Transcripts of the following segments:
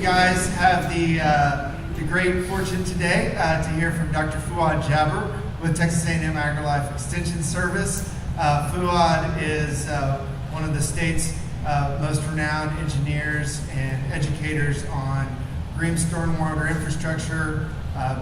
guys have the great fortune today to hear from Dr. Fuad Jaber with Texas A&M AgriLife Extension Service. Fuad is one of the state's most renowned engineers and educators on green stormwater infrastructure.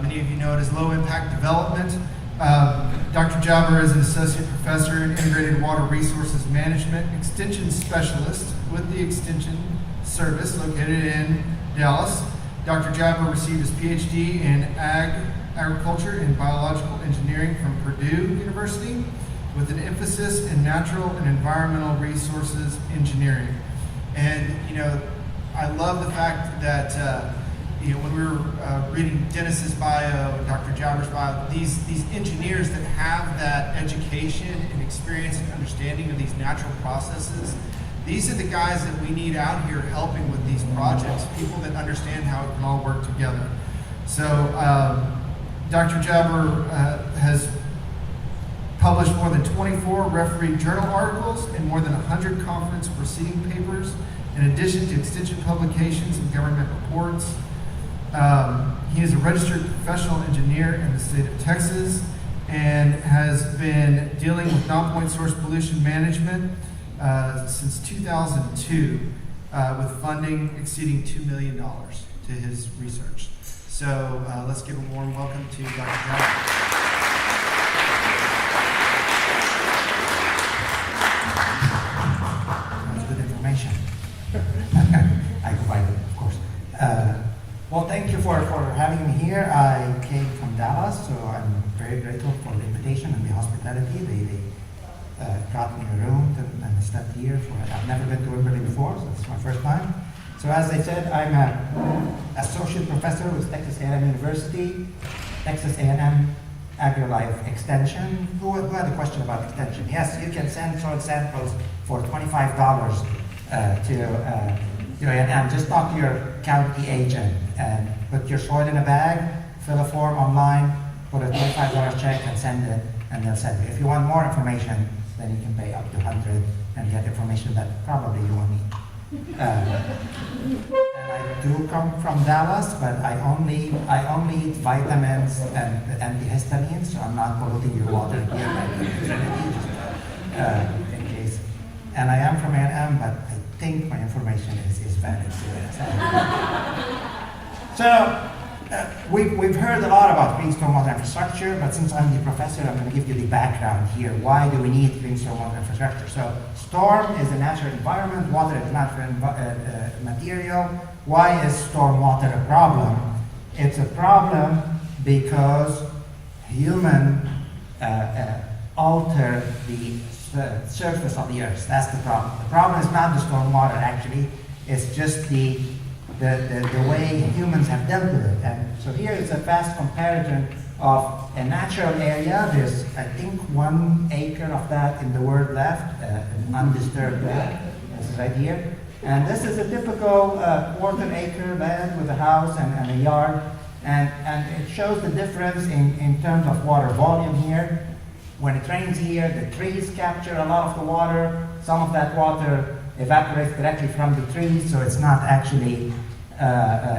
Many of you know it as low impact development. Dr. Jaber is an associate professor in integrated water resources management, extension specialist with the Extension Service located in Dallas. Dr. Jaber received his PhD in agriculture and biological engineering from Purdue University with an emphasis in natural and environmental resources engineering. And I love the fact that when we were reading Dennis's bio and Dr. Jaber's bio, these engineers that have that education and experience and understanding of these natural processes, these are the guys that we need out here helping with these projects, people that understand how it can all work together. So Dr. Jaber has published more than 24 refereed journal articles and more than 100 conference proceeding papers, in addition to extension publications and government reports. He is a registered professional engineer in the state of Texas and has been dealing with non-point source pollution management since 2002 with funding exceeding $2 million to his research. So let's give a warm welcome to Dr. Jaber. That's good information. I provided, of course. Well, thank you for having me here. I came from Dallas, so I'm very grateful for the invitation and the hospitality. They got me a room and I slept here. I've never been to Wimberley before, so it's my first time. So as I said, I'm an associate professor with Texas A&M University, Texas A&M AgriLife Extension. Who had a question about extension? Yes, you can send soil samples for $25 to A&M. Just talk to your county agent and put your soil in a bag, fill a form online, put a $25 check and send it, and they'll send you. If you want more information, then you can pay up to $100 and get information that probably you won't need. And I do come from Dallas, but I only eat vitamins and antihistamines, so I'm not polluting your water here in case. And I am from A&M, but I think my information is valid. So we've heard a lot about green stormwater infrastructure, but since I'm the professor, I'm going to give you the background here. Why do we need green stormwater infrastructure? So storm is a natural environment, water is natural material. Why is stormwater a problem? It's a problem because humans alter the surface of the earth. That's the problem. The problem is not the stormwater actually, it's just the way humans have dealt with it. And so here is a fast comparison of a natural area. There's, I think, 1 acre of that in the word left, an undisturbed land. This is right here. And this is a typical quarter-acre land with a house and a yard. And it shows the difference in terms of water volume here. When it rains here, the trees capture a lot of the water. Some of that water evaporates directly from the trees, so it's not actually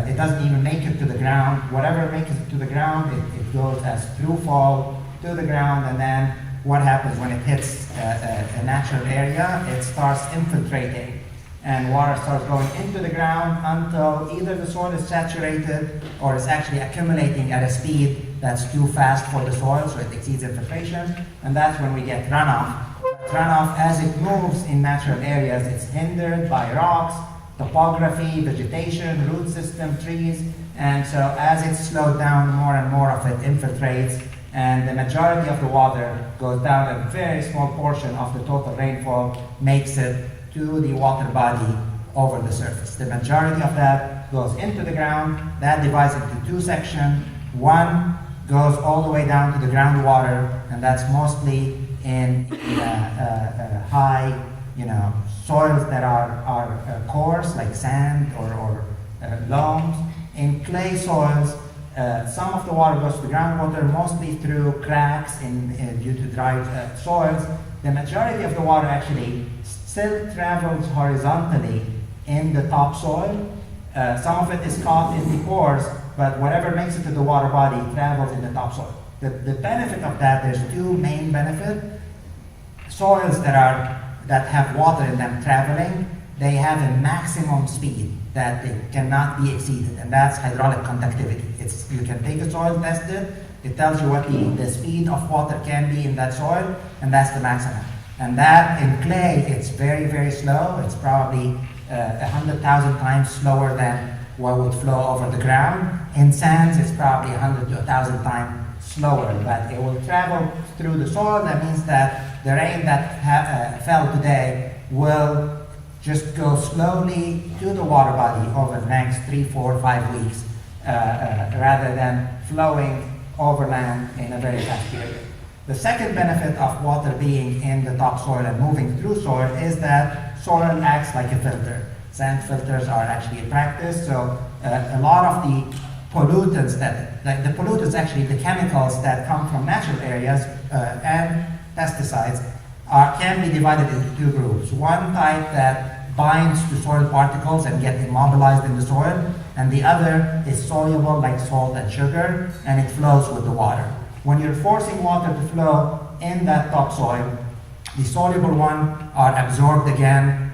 it doesn't even make it to the ground. Whatever makes it to the ground, it goes as throughfall to the ground, and then what happens when it hits a natural area, it starts infiltrating, and water starts going into the ground until either the soil is saturated or it's actually accumulating at a speed that's too fast for the soil, so it exceeds infiltration, and that's when we get runoff. Runoff, as it moves in natural areas, it's hindered by rocks, topography, vegetation, root system, trees, and so as it's slowed down, more and more of it infiltrates, and the majority of the water goes down. A very small portion of the total rainfall makes it to the water body over the surface. The majority of that goes into the ground. That divides into 2 sections. One goes all the way down to the groundwater, and that's mostly in high, soils that are coarse, like sand or loams. In clay soils, some of the water goes to the groundwater, mostly through cracks due to dry soils. The majority of the water actually still travels horizontally in the topsoil, Some of it is caught in the pores, but whatever makes it to the water body travels in the topsoil. The benefit of that, there's two main benefits. Soils that have water in them traveling, they have a maximum speed that it cannot be exceeded, and that's hydraulic conductivity. You can take a soil, test it tells you what the speed of water can be in that soil, and that's the maximum. And that in clay, it's very, very slow. It's probably 100,000 times slower than what would flow over the ground. In sands, it's probably 100 to 1,000 times slower, but it will travel through the soil. That means that the rain that fell today will just go slowly to the water body over the next 3, 4, 5 weeks, rather than flowing overland in a very fast period. The second benefit of water being in the topsoil and moving through soil is that soil acts like a filter. Sand filters are actually a practice, so a lot of the pollutants actually the chemicals that come from natural areas and pesticides can be divided into two groups. One type that binds to soil particles and get immobilized in the soil, and the other is soluble like salt and sugar, and it flows with the water. When you're forcing water to flow in that topsoil, the soluble ones are absorbed again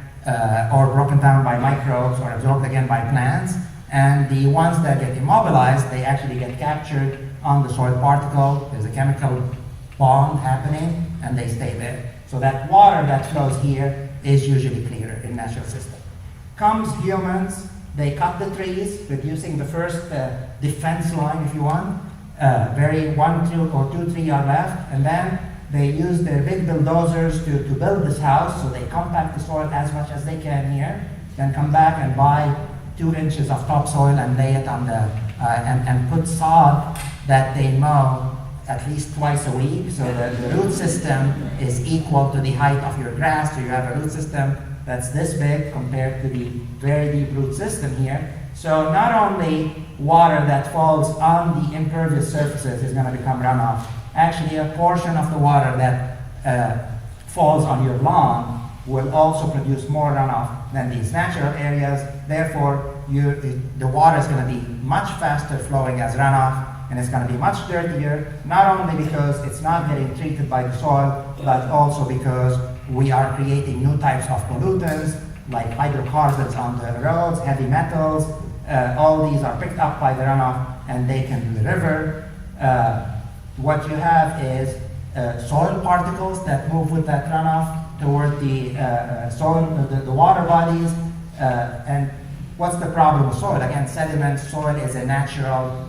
or broken down by microbes or absorbed again by plants, and the ones that get immobilized, they actually get captured on the soil particle. There's a chemical bond happening, and they stay there. So that water that flows here is usually clearer in natural system. Comes humans, they cut the trees, reducing the first defense line, if you want. One, two, or two, three are left, and then they use their big bulldozers to build this house, so they compact the soil as much as they can here, then come back and buy 2 inches of topsoil and lay it on the, and put sod that they mow at least twice a week, so the root system is equal to the height of your grass, so you have a root system that's this big compared to the very deep root system here. So not only water that falls on the impervious surfaces is going to become runoff, actually a portion of the water that falls on your lawn will also produce more runoff than these natural areas. Therefore, the water is going to be much faster flowing as runoff, and it's going to be much dirtier, not only because it's not getting treated by the soil, but also because we are creating new types of pollutants, like hydrocarbons on the roads, heavy metals. All these are picked up by the runoff, and they can do the river. What you have is soil particles that move with that runoff toward the soil, the water bodies. And what's the problem with soil? Again, sediment, soil is a natural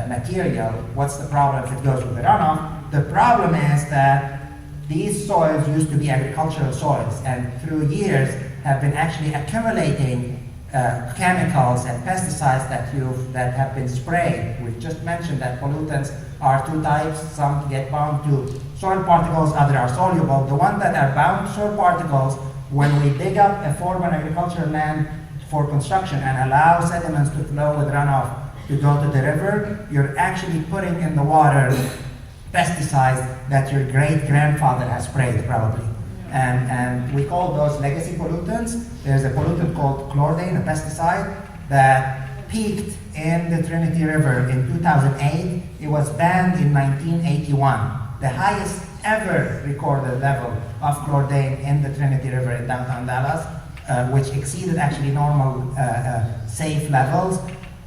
material. What's the problem if it goes with the runoff? The problem is that these soils used to be agricultural soils, and through years have been actually accumulating chemicals and pesticides that have been sprayed. We've just mentioned that pollutants are 2 types. Some get bound to soil particles, others are soluble. The ones that are bound to soil particles, when we dig up a former agricultural land for construction and allow sediments to flow with runoff to go to the river, you're actually putting in the water pesticides that your great-grandfather has sprayed, probably. And we call those legacy pollutants. There's a pollutant called chlordane, a pesticide, that peaked in the Trinity River in 2008. It was banned in 1981. The highest ever recorded level of chlordane in the Trinity River in downtown Dallas, which exceeded actually normal safe levels,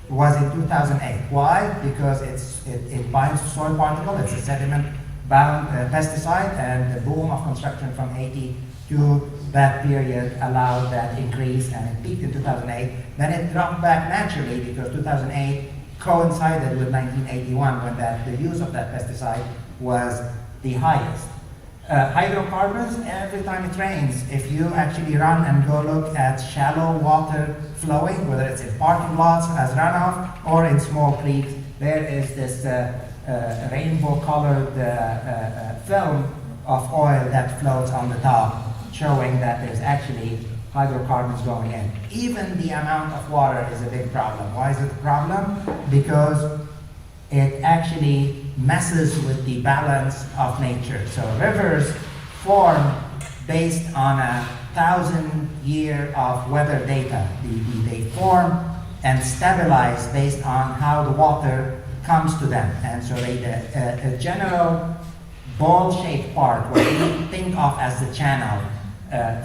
was in 2008. Why? Because it binds to soil particle. It's a sediment-bound pesticide, and the boom of construction from 80 to that period allowed that increase, and it peaked in 2008. Then it dropped back naturally because 2008 coincided with 1981 when the use of that pesticide was the highest. Hydrocarbons, every time it rains, if you actually run and go look at shallow water flowing, whether it's in parking lots as runoff or in small creeks, there is this rainbow-colored film of oil that floats on the top, showing that there's actually hydrocarbons going in. Even the amount of water is a big problem. Why is it a problem? Because it actually messes with the balance of nature. So rivers form based on 1,000 years of weather data. They form and stabilize based on how the water comes to them. And so a general ball-shaped part, what we think of as the channel,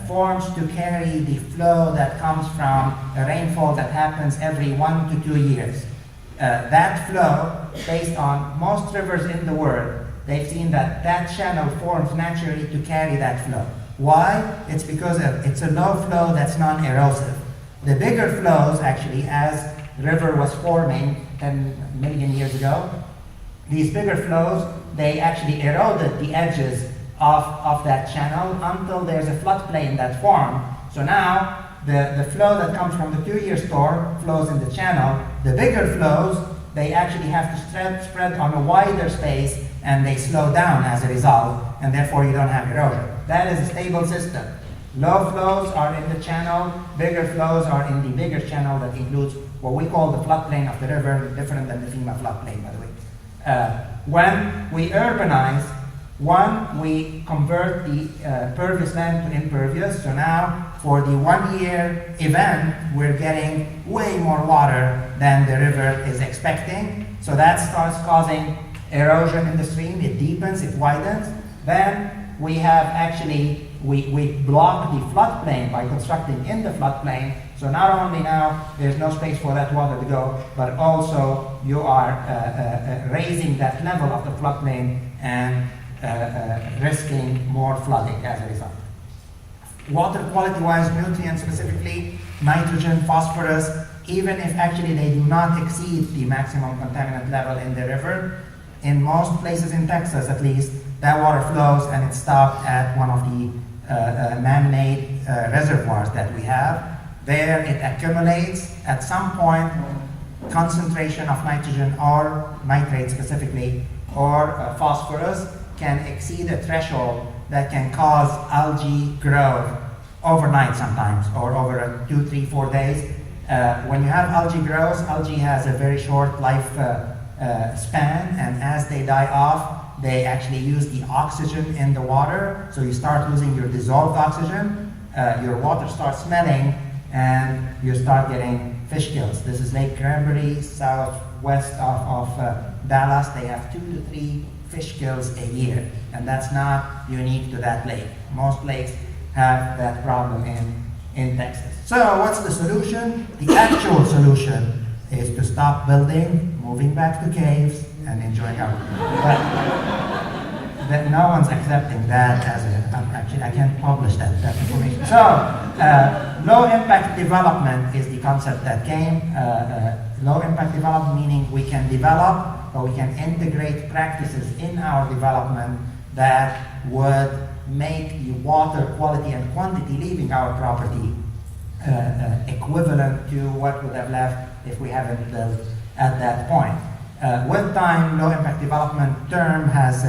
forms to carry the flow that comes from a rainfall that happens every 1 to 2 years. That flow, based on most rivers in the world, they've seen that that channel forms naturally to carry that flow. Why? It's because it's a low flow that's non-erosive. The bigger flows, actually, as the river was forming 10 million years ago, these bigger flows, they actually eroded the edges of that channel until there's a floodplain that formed. So now, the flow that comes from the 2-year store flows in the channel. The bigger flows, they actually have to spread on a wider space, and they slow down as a result, and therefore you don't have erosion. That is a stable system. Low flows are in the channel, bigger flows are in the bigger channel that includes what we call the floodplain of the river, different than the FEMA floodplain, by the way. When we urbanize, one, we convert the pervious land to impervious. So now, for the 1-year event, we're getting way more water than the river is expecting. So that starts causing erosion in the stream. It deepens, it widens. Then we have actually, we block the floodplain by constructing in the floodplain. So not only now there's no space for that water to go, but also you are raising that level of the floodplain and risking more flooding as a result. Water quality-wise, nutrients specifically, nitrogen, phosphorus, even if actually they do not exceed the maximum contaminant level in the river, in most places in Texas at least, that water flows and it's stopped at one of the man-made reservoirs that we have. There it accumulates. At some point, concentration of nitrogen or nitrate specifically, or phosphorus can exceed a threshold that can cause algae growth overnight sometimes, or over 2, 3, 4 days. When you have algae growth, algae has a very short life span, and as they die off, they actually use the oxygen in the water, so you start losing your dissolved oxygen, your water starts smelling, and you start getting fish kills. This is Lake Cranberry, southwest of Dallas. They have 2 to 3 fish kills a year, and that's not unique to that lake. Most lakes have that problem in Texas. So what's the solution? The actual solution is to stop building, moving back to caves, and enjoying our but no one's accepting that as actually I can't publish that information. So low impact development is the concept that came. Low impact development meaning we can develop, but we can integrate practices in our development that would make the water quality and quantity leaving our property equivalent to what would have left if we haven't built at that point. With time, low impact development term has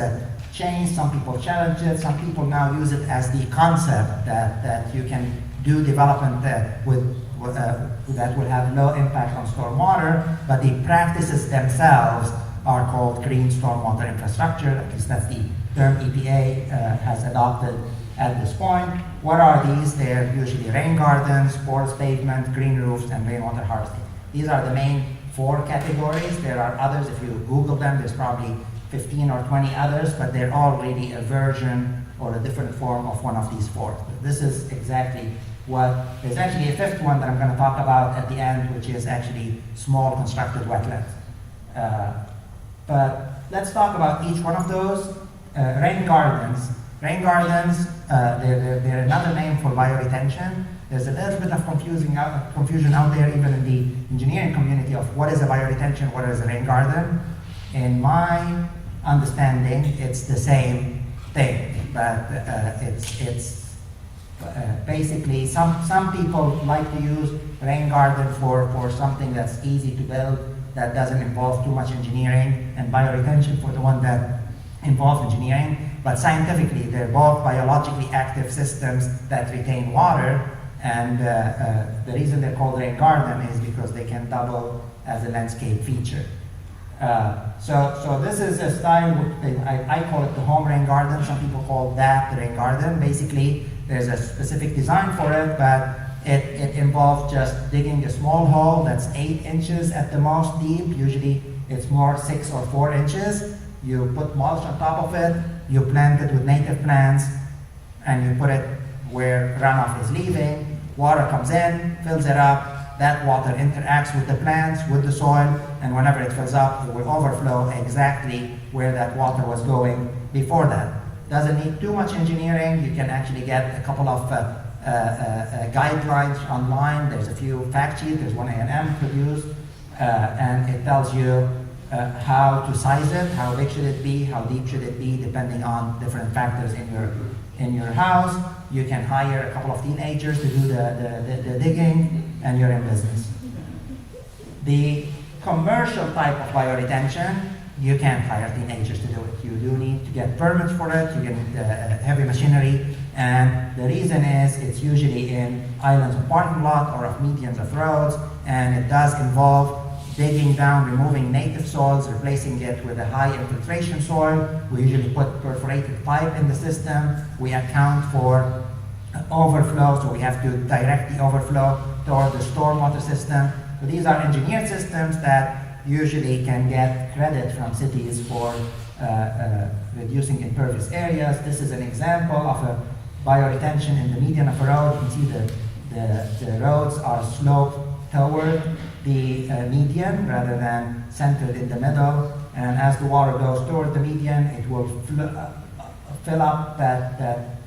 changed. Some people challenge it. Some people now use it as the concept that you can do development that would have low impact on stormwater, but the practices themselves are called green stormwater infrastructure. At least that's the term EPA has adopted at this point. What are these? They're usually rain gardens, porous pavement, green roofs, and rainwater harvesting. These are the main 4 categories. There are others. If you Google them, there's probably 15 or 20 others, but they're all really a version or a different form of one of these 4. But this is exactly what, there's actually a 5th one that I'm going to talk about at the end, which is actually small constructed wetlands. But let's talk about each one of those. Rain gardens. Rain gardens, they're another name for bioretention. There's a little bit of confusion out there, even in the engineering community, of what is a bioretention, what is a rain garden. In my understanding, it's the same thing, but it's basically some people like to use rain garden for something that's easy to build, that doesn't involve too much engineering, and bioretention for the one that involves engineering. But scientifically, they're both biologically active systems that retain water. And the reason they're called rain garden is because they can double as a landscape feature. So this is a style, I call it the home rain garden. Some people call that the rain garden. Basically, there's a specific design for it, but It involves just digging a small hole that's 8 inches at the most deep. Usually it's more 6 or 4 inches. You put mulch on top of it, you plant it with native plants, and you put it where runoff is leaving. Water comes in, fills it up. That water interacts with the plants, with the soil, and whenever it fills up, it will overflow exactly where that water was going before that. Doesn't need too much engineering. You can actually get a couple of guidelines online. There's a few fact sheets. There's one A&M produced, and it tells you how to size it, how big should it be, how deep should it be, depending on different factors in your house. You can hire a couple of teenagers to do the digging, and you're in business. The commercial type of bioretention, you can't hire teenagers to do it. You do need to get permits for it, you get heavy machinery, and the reason is it's usually in islands of parking lot or of medians of roads, and it does involve digging down, removing native soils, replacing it with a high infiltration soil. We usually put perforated pipe in the system. We account for overflow, so we have to direct the overflow toward the stormwater system. So these are engineered systems that usually can get credit from cities for reducing impervious areas. This is an example of a bioretention in the median of a road. You can see the roads are sloped toward the median rather than centered in the middle, and as the water goes toward the median, it will fill up that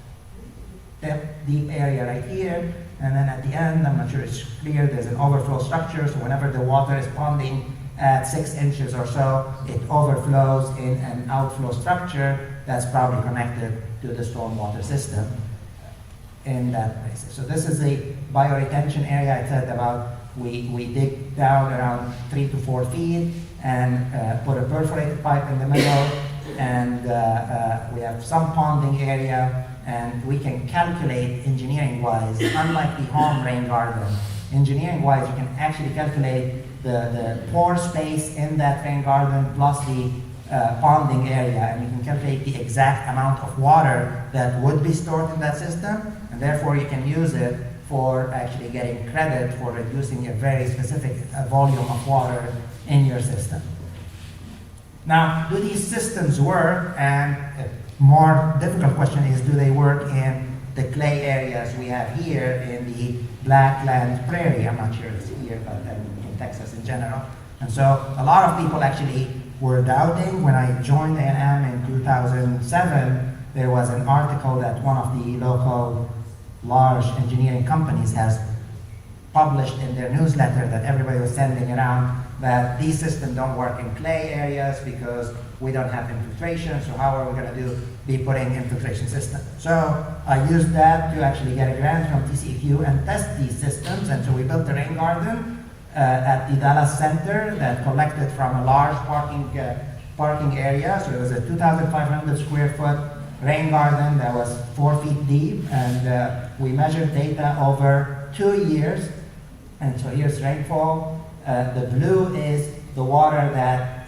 deep area right here, and then at the end, I'm not sure it's clear, there's an overflow structure, so whenever the water is ponding at 6 inches or so, it overflows in an outflow structure that's probably connected to the stormwater system in that place. So this is the bioretention area I said about. We dig down around 3 to 4 feet and put a perforated pipe in the middle, and we have some ponding area, and we can calculate engineering-wise, unlike the home rain garden. Engineering-wise, you can actually calculate the pore space in that rain garden plus the ponding area, and you can calculate the exact amount of water that would be stored in that system, and therefore you can use it for actually getting credit for reducing a very specific volume of water in your system. Now, do these systems work? And a more difficult question is, do they work in the clay areas we have here in the Blackland Prairie? I'm not sure it's here, but in Texas in general. And so a lot of people actually were doubting. When I joined A&M in 2007, there was an article that one of the local large engineering companies has published in their newsletter that everybody was sending around, that these systems don't work in clay areas because we don't have infiltration, so how are we going to be putting infiltration system? So I used that to actually get a grant from TCEQ and test these systems, and so we built a rain garden at the Dallas Center that collected from a large parking area, so it was a 2,500 square foot rain garden that was 4 feet deep, and we measured data over 2 years. And so here's rainfall. The blue is the water that,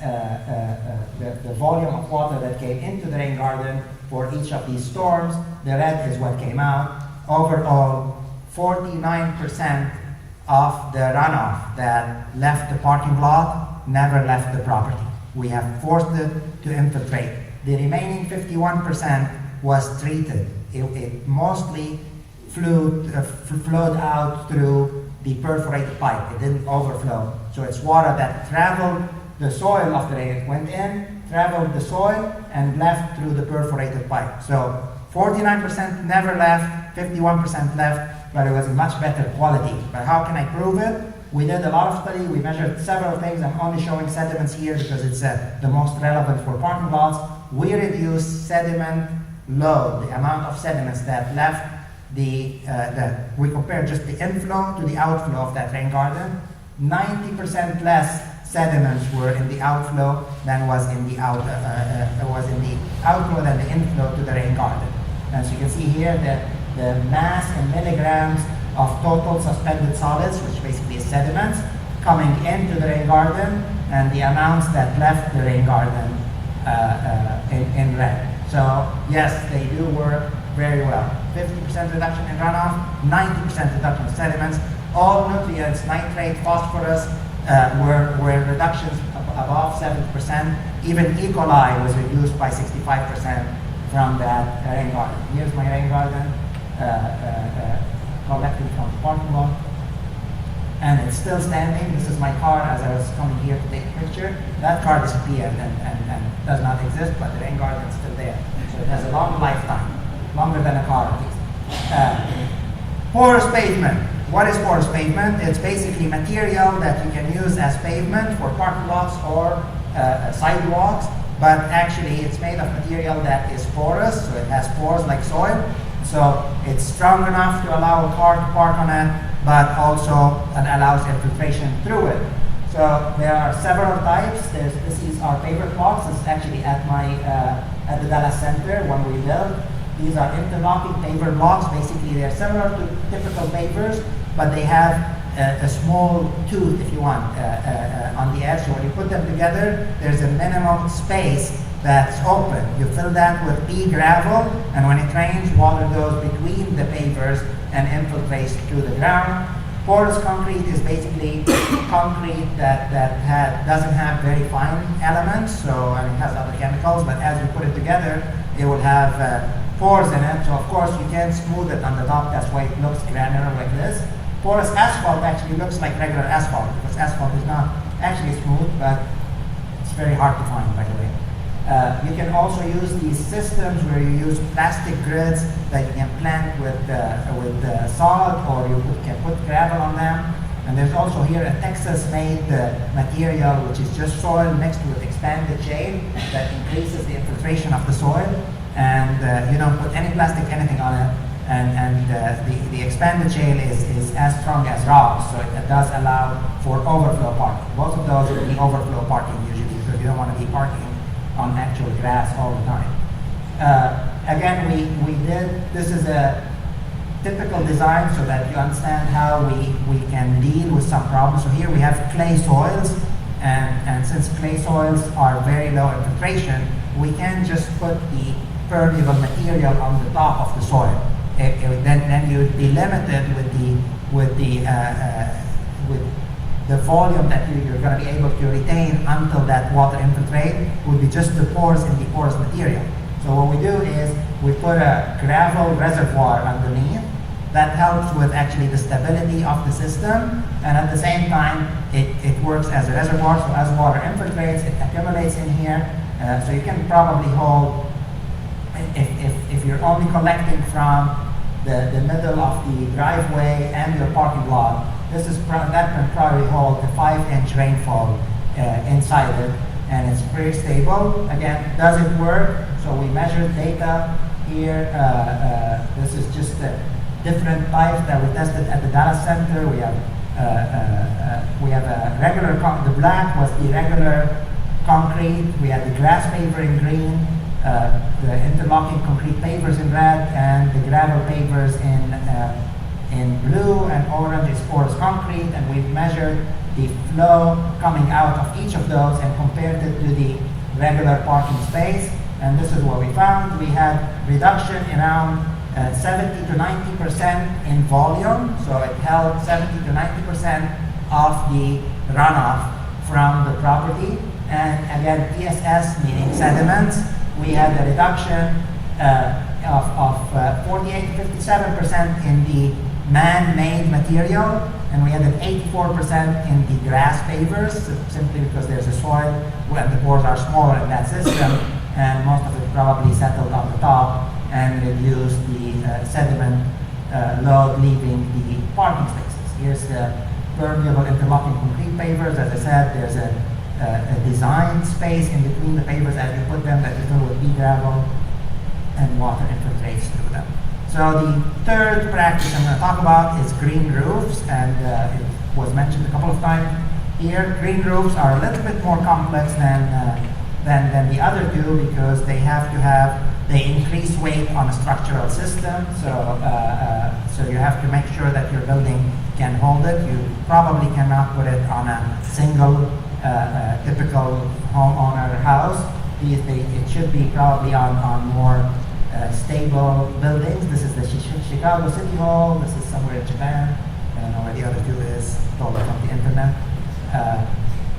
the volume of water that came into the rain garden for each of these storms. The red is what came out. Overall, 49% of the runoff that left the parking lot never left the property. We have forced it to infiltrate. The remaining 51% was treated. It mostly flowed out through the perforated pipe. It didn't overflow. So it's water that traveled the soil of the rain. It went in, traveled the soil, and left through the perforated pipe. So 49% never left, 51% left, but it was a much better quality. But how can I prove it? We did a lot of study. We measured several things. I'm only showing sediments here because it's the most relevant for parking lots. We reduced sediment load, the amount of sediments that left we compared just the inflow to the outflow of that rain garden. 90% less sediments were in the outflow than was in the outflow than the inflow to the rain garden. As you can see here, the mass in milligrams of total suspended solids, which basically is sediments, coming into the rain garden, and the amounts that left the rain garden in red. So yes, they do work very well. 50% reduction in runoff, 90% reduction of sediments. All nutrients, nitrate, phosphorus, were reductions above 70%. Even E. coli was reduced by 65% from that rain garden. Here's my rain garden, collected from the parking lot. And it's still standing. This is my car as I was coming here to take a picture. That car disappeared and does not exist, but the rain garden is still there. So it has a long lifetime, longer than a car at least. Porous pavement. What is porous pavement? It's basically material that you can use as pavement for parking lots or sidewalks, but actually it's made of material that is porous, so it has pores like soil. So it's strong enough to allow a car to park on it, but also it allows infiltration through it. So there are several types. This is our paver blocks. It's actually at the Dallas Center when we built. These are interlocking paver blocks. Basically, they're similar to typical pavers, but they have a small tooth, if you want, on the edge. So when you put them together, there's a minimum space that's open. You fill that with pea gravel, and when it rains, water goes between the pavers and infiltrates through the ground. Porous concrete is basically concrete that doesn't have very fine elements, so and it has other chemicals, but as you put it together, it will have pores in it. So of course you can smooth it on the top, that's why it looks granular like this. Porous asphalt actually looks like regular asphalt, because asphalt is not actually smooth, but it's very hard to find, by the way. You can also use these systems where you use plastic grids that you can plant with sod, or you can put gravel on them. And there's also here a Texas-made material, which is just soil mixed with expanded shale that increases the infiltration of the soil. And you don't put any plastic anything on it. And the expanded shale is as strong as rocks, so it does allow for overflow parking. Both of those will be overflow parking usually, because you don't want to be parking on actual grass all the time. Again, this is a typical design so that you understand how we can deal with some problems. So here we have clay soils, and since clay soils are very low infiltration, we can just put the permeable material on the top of the soil. Then you would be limited with the volume that you're going to be able to retain until that water infiltrate would be just the pores in the porous material. So what we do is we put a gravel reservoir underneath that helps with actually the stability of the system, and at the same time it works as a reservoir, so as water infiltrates, it accumulates in here. So you can probably hold, if you're only collecting from the middle of the driveway and your parking lot, that can probably hold a 5-inch rainfall inside it, and it's pretty stable. Again, does it work? So we measured data here. This is just the different types that we tested at the Dallas Center. We have a regular, the black was the regular concrete. We had the grass paver in green, the interlocking concrete pavers in red, and the gravel pavers in blue, and orange is porous concrete. And we've measured the flow coming out of each of those and compared it to the regular parking space. And this is what we found. We had reduction around 70 to 90% in volume. So it held 70 to 90% of the runoff from the property. And again, TSS, meaning sediments, we had a reduction of 48 to 57% in the man-made material, and we had an 84% in the grass pavers, simply because there's a soil and the pores are smaller in that system, and most of it probably settled on the top and reduced the sediment load leaving the parking spaces. Here's the permeable interlocking concrete pavers. As I said, there's a design space in between the pavers as you put them that you fill with pea gravel, and water infiltrates through them. So the third practice I'm going to talk about is green roofs, and it was mentioned a couple of times here. Green roofs are a little bit more complex than the other two, because they increase weight on a structural system. So you have to make sure that your building can hold it. You probably cannot put it on a single typical homeowner house. It should be probably on more stable buildings. This is the Chicago City Hall. This is somewhere in Japan. I don't know where the other two is, told from the internet.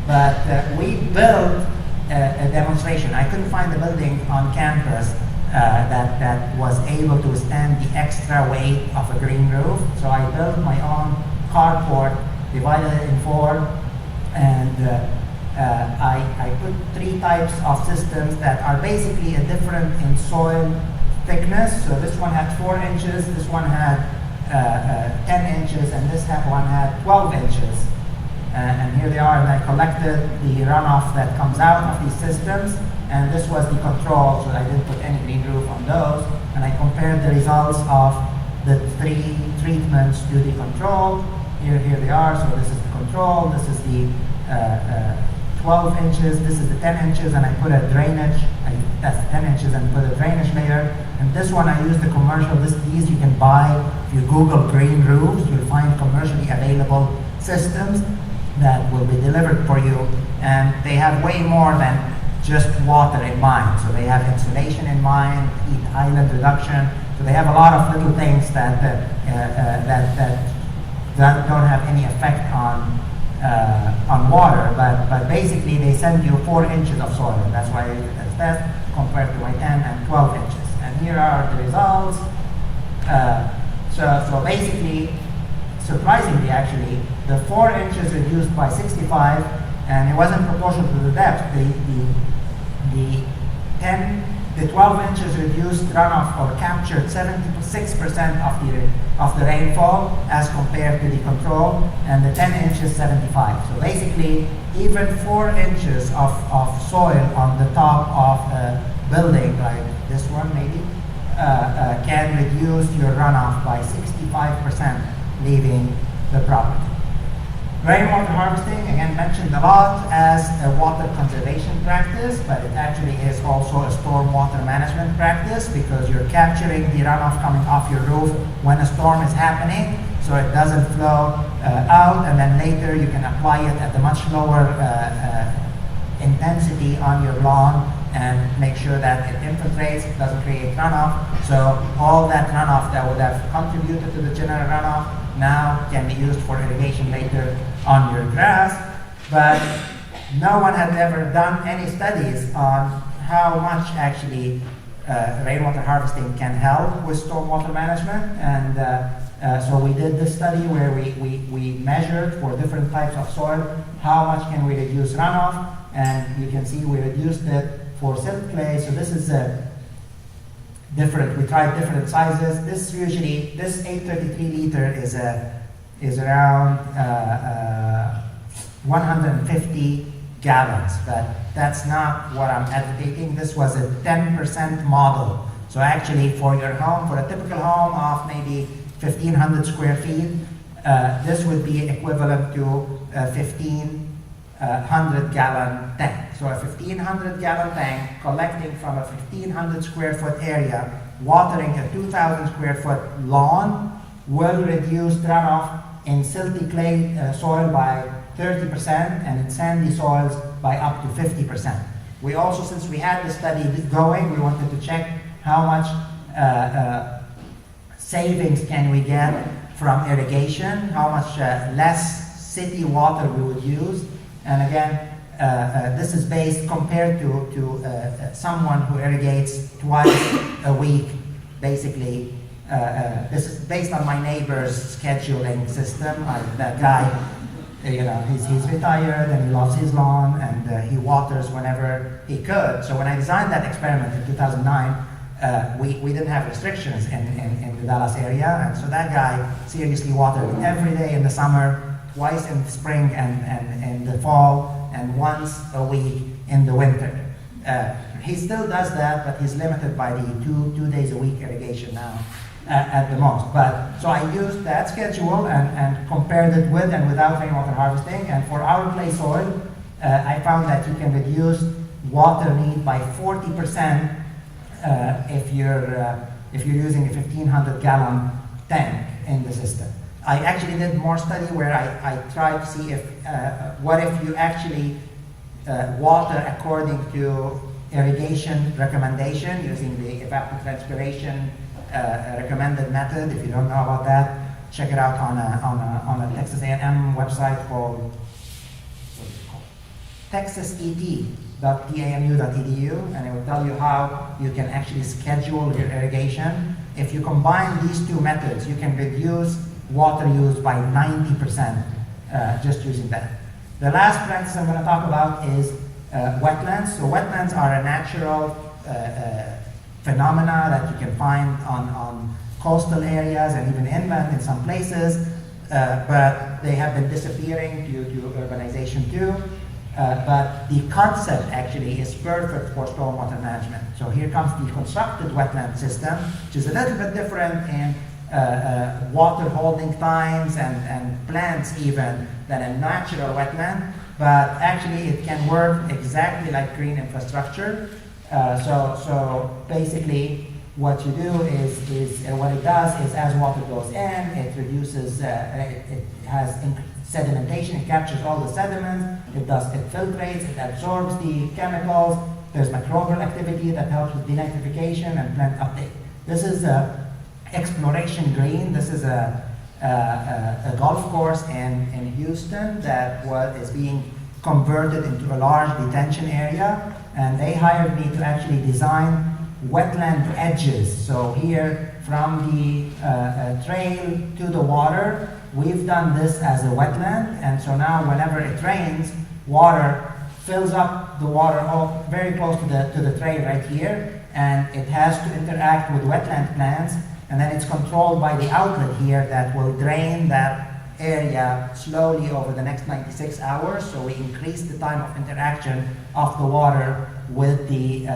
But we built a demonstration. I couldn't find a building on campus that was able to withstand the extra weight of a green roof. So I built my own carport, divided it in four, and I put 3 types of systems that are basically a different in soil thickness. So this one had 4 inches, this one had 10 inches, and this one had 12 inches. And here they are, and I collected the runoff that comes out of these systems, and this was the control, so I didn't put any green roof on those, and I compared the results of the 3 treatments to the control. Here they are, so this is the control, this is the 12 inches, this is the 10 inches, and I put a drainage, that's 10 inches, and put a drainage layer. And this one I used the commercial, these you can buy. If you Google green roofs, you'll find commercially available systems that will be delivered for you, and they have way more than just water in mind. So they have insulation in mind, heat island reduction, so they have a lot of little things that don't have any effect on water, but basically they send you 4 inches of soil, and that's why it's best compared to my 10 and 12 inches. And here are the results. So basically, surprisingly actually, the 4 inches reduced by 65, and it wasn't proportional to the depth. The 12 inches reduced runoff or captured 76% of the rainfall as compared to the control, and the 10 inches 75. So basically, even 4 inches of soil on the top of a building like this one maybe can reduce your runoff by 65%, leaving the property. Rainwater harvesting, again mentioned a lot as a water conservation practice, but it actually is also a stormwater management practice, because you're capturing the runoff coming off your roof when a storm is happening, so it doesn't flow out, and then later you can apply it at a much lower intensity on your lawn and make sure that it infiltrates, it doesn't create runoff. So all that runoff that would have contributed to the general runoff now can be used for irrigation later on your grass. But no one had ever done any studies on how much actually rainwater harvesting can help with stormwater management. And so we did this study where we measured for different types of soil how much can we reduce runoff, and you can see we reduced it for silt clay. So this is different. We tried different sizes. This 833 liter is around 150 gallons, but that's not what I'm advocating. This was a 10% model. So actually for your home, for a typical home of maybe 1,500 square feet, this would be equivalent to a 1,500 gallon tank. So a 1,500 gallon tank collecting from a 1,500 square foot area, watering a 2,000 square foot lawn, will reduce runoff in silty clay soil by 30% and in sandy soils by up to 50%. We also, since we had the study going, we wanted to check how much savings can we get from irrigation, how much less city water we would use. And again, this is based compared to someone who irrigates twice a week, basically. This is based on my neighbor's scheduling system. That guy, he's retired and he loves his lawn and he waters whenever he could. So when I designed that experiment in 2009, we didn't have restrictions in the Dallas area, and so that guy seriously watered every day in the summer, twice in the spring and in the fall, and once a week in the winter. He still does that, but he's limited by the two days a week irrigation now at the most. But so I used that schedule and compared it with and without rainwater harvesting, and for our clay soil, I found that you can reduce water need by 40% if you're using a 1,500 gallon tank in the system. I actually did more study where I tried to see if what if you actually water according to irrigation recommendation using the evapotranspiration recommended method. If you don't know about that, check it out on a Texas A&M website called texaset.tamu.edu, and it will tell you how you can actually schedule your irrigation. If you combine these two methods, you can reduce water use by 90% just using that. The last practice I'm going to talk about is wetlands. So wetlands are a natural phenomena that you can find on coastal areas and even inland in some places, but they have been disappearing due to urbanization too. But the concept actually is perfect for stormwater management. So here comes the constructed wetland system, which is a little bit different in water holding times and plants even than a natural wetland, but actually it can work exactly like green infrastructure. So basically what you do is what it does is as water goes in, it reduces, it has sedimentation, it captures all the sediments, it filtrates, it absorbs the chemicals, there's microbial activity that helps with denitrification and plant uptake. This is exploration green. This is a golf course in Houston that is being converted into a large detention area, and they hired me to actually design wetland edges. So here from the trail to the water, we've done this as a wetland, and so now whenever it rains, water fills up the water very close to the trail right here, and it has to interact with wetland plants, and then it's controlled by the outlet here that will drain that area slowly over the next 96 hours. So we increase the time of interaction of the water with the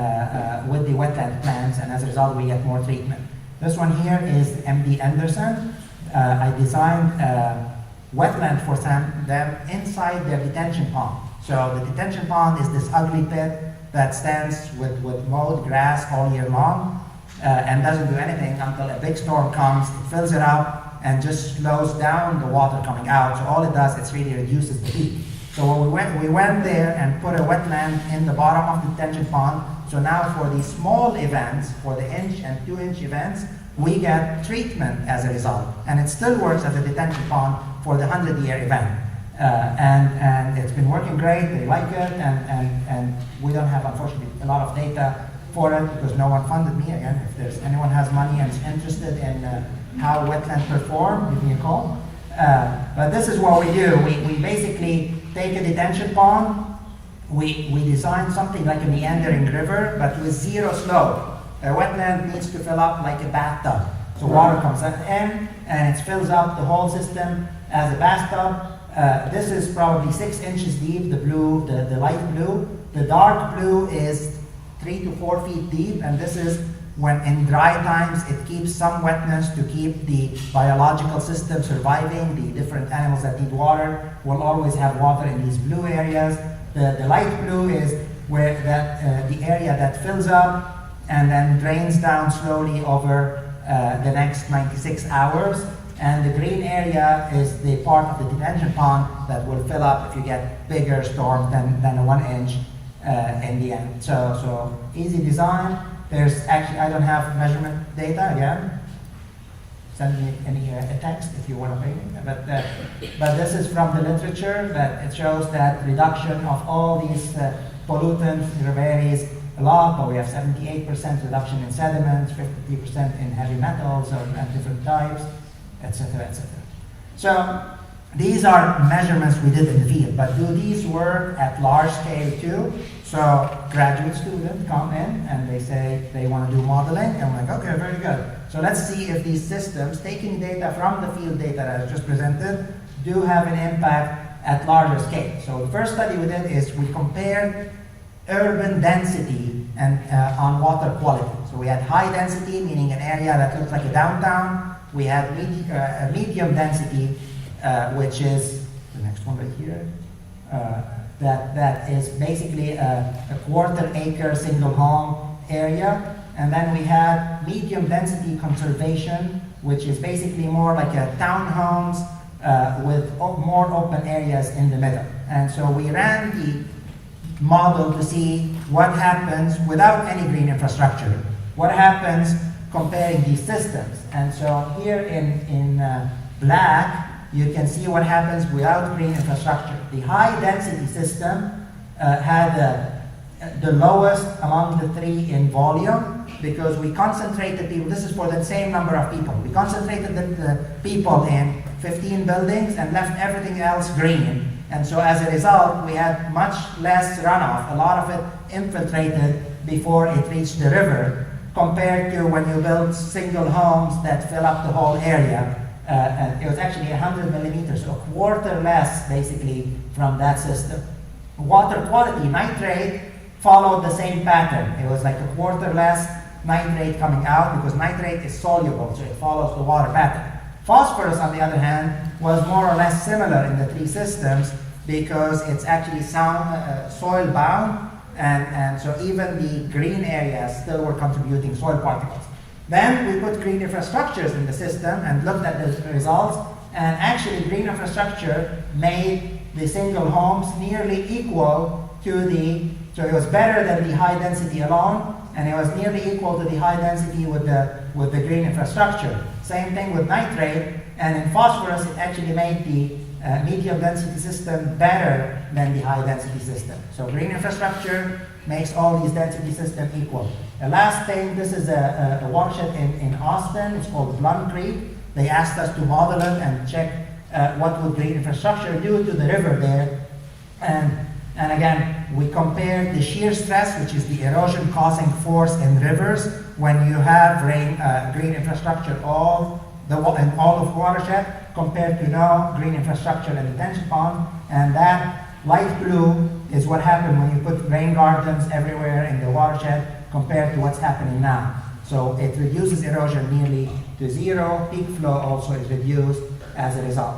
wetland plants, and as a result we get more treatment. This one here is MD Anderson. I designed a wetland for them inside their detention pond. So the detention pond is this ugly pit that stands with mowed grass all year long and doesn't do anything until a big storm comes, it fills it up and just slows down the water coming out. So all it does is really reduces the heat. So when we went there and put a wetland in the bottom of the detention pond. So now for the small events, for the inch and 2 inch events, we get treatment as a result. And it still works as a detention pond for the 100-year event. And it's been working great, they like it, and we don't have, unfortunately, a lot of data for it because no one funded me. Again, if anyone has money and is interested in how wetlands perform, give me a call. But this is what we do. We basically take a detention pond, we design something like a meandering river, but with zero slope. A wetland needs to fill up like a bathtub. So water comes in and it fills up the whole system as a bathtub. This is probably 6 inches deep, the blue, the light blue. The dark blue is 3 to 4 feet deep, and this is when in dry times it keeps some wetness to keep the biological system surviving. The different animals that need water will always have water in these blue areas. The light blue is where the area that fills up and then drains down slowly over the next 96 hours. And the green area is the part of the detention pond that will fill up if you get bigger storms than a 1 inch in the end. So easy design. There's actually, I don't have measurement data again. Send me a text if you want to pay me. But this is from the literature that it shows that reduction of all these pollutants varies a lot, but we have 78% reduction in sediments, 53% in heavy metals of different types, etc., etc. So these are measurements we did in the field, but do these work at large scale too? So graduate students come in and they say they want to do modeling, and I'm like, okay, very good. So let's see if these systems, taking data from the field data that I just presented, do have an impact at larger scale. So the first study we did is we compared urban density and on water quality. So we had high density, meaning an area that looks like a downtown. We had medium density, which is the next one right here. That is basically a 1/4 acre single home area. And then we had medium density conservation, which is basically more like a townhomes with more open areas in the middle. And so we ran model to see what happens without any green infrastructure. What happens comparing these systems. And so here in black, you can see what happens without green infrastructure. The high density system had the lowest among the three in volume because we concentrated people, this is for the same number of people. We concentrated the people in 15 buildings and left everything else green. And so as a result, we had much less runoff. A lot of it infiltrated before it reached the river compared to when you build single homes that fill up the whole area. And it was actually 100 millimeters, so a quarter less basically from that system. Water quality, nitrate, followed the same pattern. It was like a quarter less nitrate coming out because nitrate is soluble, so it follows the water pattern. Phosphorus, on the other hand, was more or less similar in the three systems because it's actually soil bound, and so even the green areas still were contributing soil particles. Then we put green infrastructures in the system and looked at the results, and actually green infrastructure made the single homes nearly equal to so it was better than the high density alone, and it was nearly equal to the high density with the green infrastructure. Same thing with nitrate, and in phosphorus it actually made the medium density system better than the high density system. So green infrastructure makes all these density systems equal. The last thing, this is a watershed in Austin, it's called Blunt Creek. They asked us to model it and check what would green infrastructure do to the river there. And again, we compared the shear stress, which is the erosion causing force in rivers, when you have green infrastructure in all of watershed, compared to no green infrastructure in detention pond. And that light blue is what happened when you put rain gardens everywhere in the watershed compared to what's happening now. So it reduces erosion nearly to zero. Peak flow also is reduced as a result.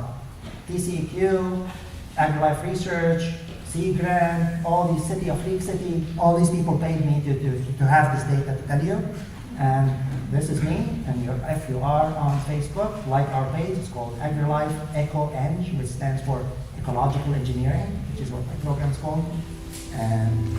TCEQ, AgriLife Research, Sea Grant, all these City of League City, all these people paid me to have this data to tell you. And this is me, and if you are on Facebook, like our page, it's called AgriLife Eco-Eng, which stands for Ecological Engineering, which is what my program is called. And